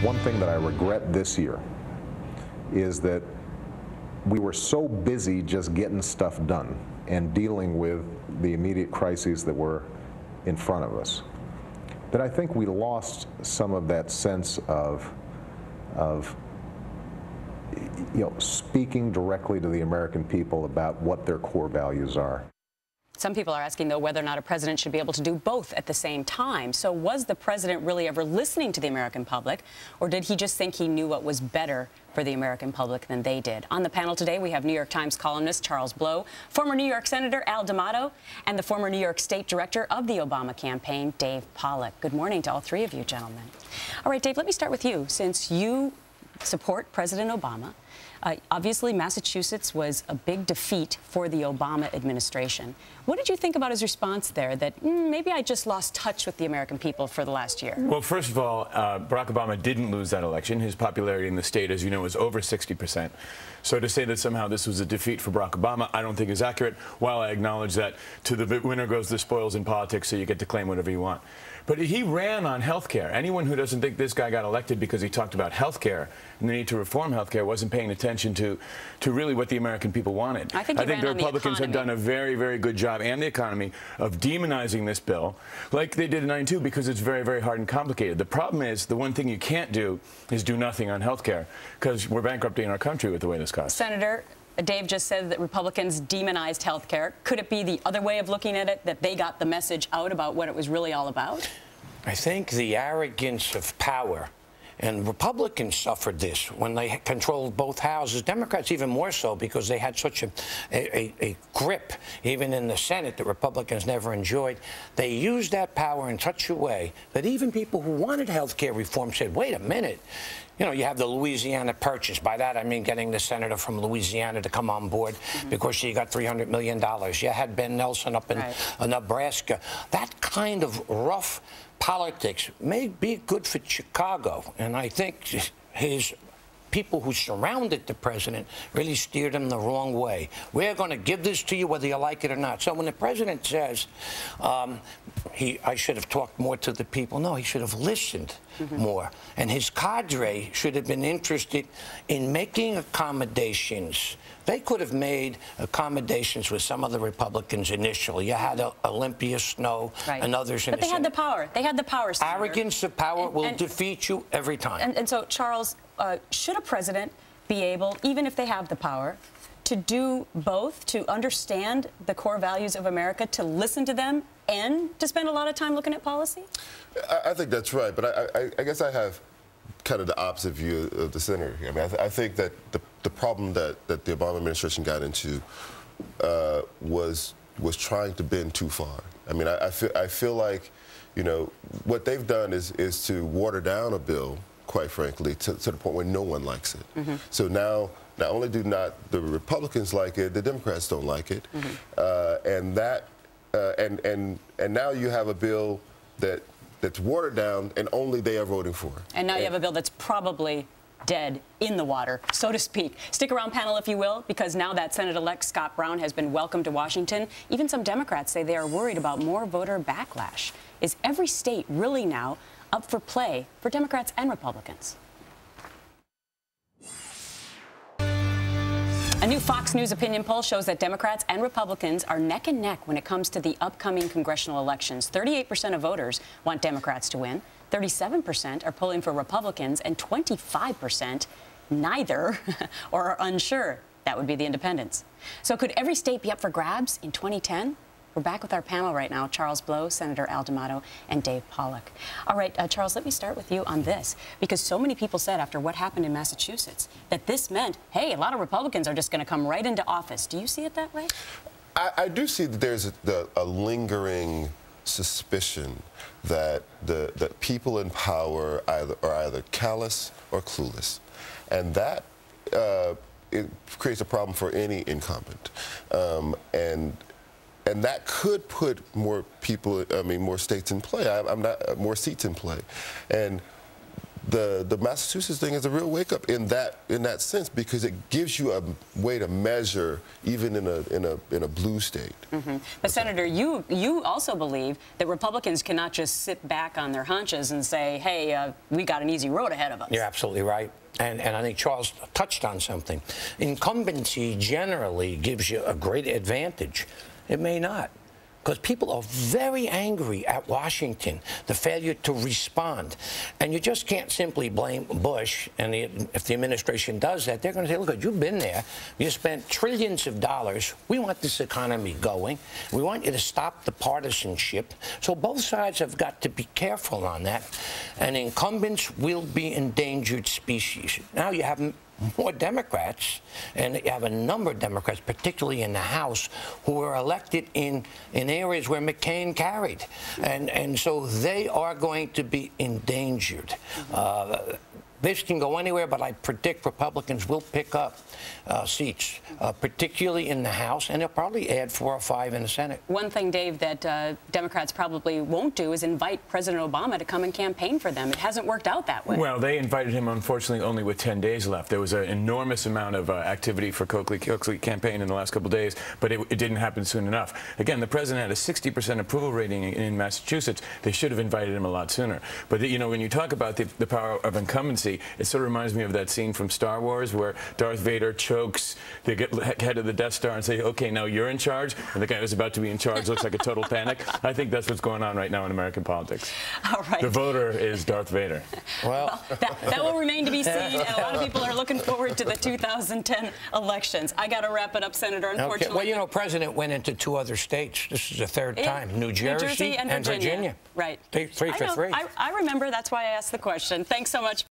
One thing that I regret this year is that we were so busy just getting stuff done and dealing with the immediate crises that were in front of us, that I think we lost some of that sense of speaking directly to the American people about what their core values are. Some people are asking, though, whether or not a president should be able to do both at the same time. So was the president really ever listening to the American public, or did he just think he knew what was better for the American public than they did? On the panel today, we have New York Times columnist Charles Blow, former New York Senator Al D'Amato, and the former New York State Director of the Obama campaign, Dave Pollak. Good morning to all three of you, gentlemen. All right, Dave, let me start with you. Since you support President Obama, obviously, Massachusetts was a big defeat for the Obama administration. What did you think about his response there, that maybe I just lost touch with the American people for the last year? Well, first of all, Barack Obama didn't lose that election. His popularity in the state, as you know, was over 60%. So to say that somehow this was a defeat for Barack Obama, I don't think is accurate, while I acknowledge that to the winner goes the spoils in politics, so you get to claim whatever you want. But he ran on health care. Anyone who doesn't think this guy got elected because he talked about health care and the need to reform health care wasn't paying attention to really what the American people wanted. I think the Republicans have done a very, very good job, and the economy, of demonizing this bill like they did in '92, because it's very, very hard and complicated. The problem is, the one thing you can't do is do nothing on health care, because we're bankrupting our country with the way this costs. Senator, Dave just said that Republicans demonized health care. Could it be the other way of looking at it, that they got the message out about what it was really all about? I think the arrogance of power, and Republicans suffered this when they controlled both houses. Democrats even more so, because they had such a grip, even in the Senate, that Republicans never enjoyed. They used that power in such a way that even people who wanted health care reform said, wait a minute. You know, you have the Louisiana Purchase. By that, I mean getting the senator from Louisiana to come on board because she got $300 million. You had Ben Nelson up in Nebraska. That kind of rough politics may be good for Chicago, and I think his people who surrounded the president really steered him the wrong way. We're going to give this to you whether you like it or not. So when the president says I should have talked more to the people, no, he should have listened more. And his cadre should have been interested in making accommodations. They could have made accommodations with some of the Republicans initially. You had Olympia Snow and others in the Senate. But they had the power. They had the power, Senator. Arrogance of power will defeat you every time. And so, Charles, should a president be able, even if they have the power, to do both, to understand the core values of America, to listen to them, and to spend a lot of time looking at policy? I think that's right, but I guess I have kind of the opposite view of the senator here. I mean, I think that the problem that the Obama administration got into was trying to bend too far. I mean, I feel like, you know, what they've done is to water down a bill, quite frankly, to the point where no one likes it. So now, not only do not the Republicans like it, the Democrats don't like it, and now you have a bill that's watered down and only they are voting for. And now you have a bill that's probably dead in the water, so to speak. Stick around, panel, if you will, because now that Senate-elect Scott Brown has been welcomed to Washington, even some Democrats say they are worried about more voter backlash. Is every state really now up for play for Democrats and Republicans? A new Fox News opinion poll shows that Democrats and Republicans are neck and neck when it comes to the upcoming congressional elections. 38% of voters want Democrats to win, 37% are polling for Republicans, and 25% neither or are unsure. That would be the independents. So could every state be up for grabs in 2010? We're back with our panel right now, Charles Blow, Senator Al D'Amato, and Dave Pollak. All right, Charles, let me start with you on this, because so many people said after what happened in Massachusetts that this meant, hey, a lot of Republicans are just going to come right into office. Do you see it that way? I do see that there's a lingering suspicion that the people in power are either callous or clueless, and that it creates a problem for any incumbent, and that could put more people, I mean, more states in play. More seats in play, and the Massachusetts thing is a real wake-up in that sense, because it gives you a way to measure even in a blue state. Mm-hmm. But Senator, you also believe that Republicans cannot just sit back on their haunches and say, hey, we got an easy road ahead of us. You're absolutely right. And I think Charles touched on something. Incumbency generally gives you a great advantage. It may not, because people are very angry at Washington, the failure to respond. And you just can't simply blame Bush. And if the administration does that, they're going to say, look, you've been there. You spent trillions of dollars. We want this economy going. We want you to stop the partisanship. So both sides have got to be careful on that. And incumbents will be endangered species. Now you have more Democrats, and you have a number of Democrats, particularly in the House, who were elected in areas where McCain carried. And so they are going to be endangered. This can go anywhere, but I predict Republicans will pick up seats, particularly in the House, and they'll probably add 4 or 5 in the Senate. One thing, Dave, that Democrats probably won't do is invite President Obama to come and campaign for them. It hasn't worked out that way. Well, they invited him, unfortunately, only with 10 days left. There was an enormous amount of activity for Coakley campaign in the last couple of days, but it didn't happen soon enough. Again, the president had a 60% approval rating in Massachusetts. They should have invited him a lot sooner. But, you know, when you talk about the power of incumbency, it sort of reminds me of that scene from Star Wars where Darth Vader chokes the head of the Death Star and say, okay, now you're in charge, and the guy who's about to be in charge looks like a total panic. I think that's what's going on right now in American politics. All right. The voter is Darth Vader. Well, that will remain to be seen, and a lot of people are looking forward to the 2010 elections. I got to wrap it up, Senator, unfortunately. Okay. Well, you know, President went into 2 other states. This is the 3rd time. New Jersey and Virginia. Right. 3 for 3. I remember. That's why I asked the question. Thanks so much.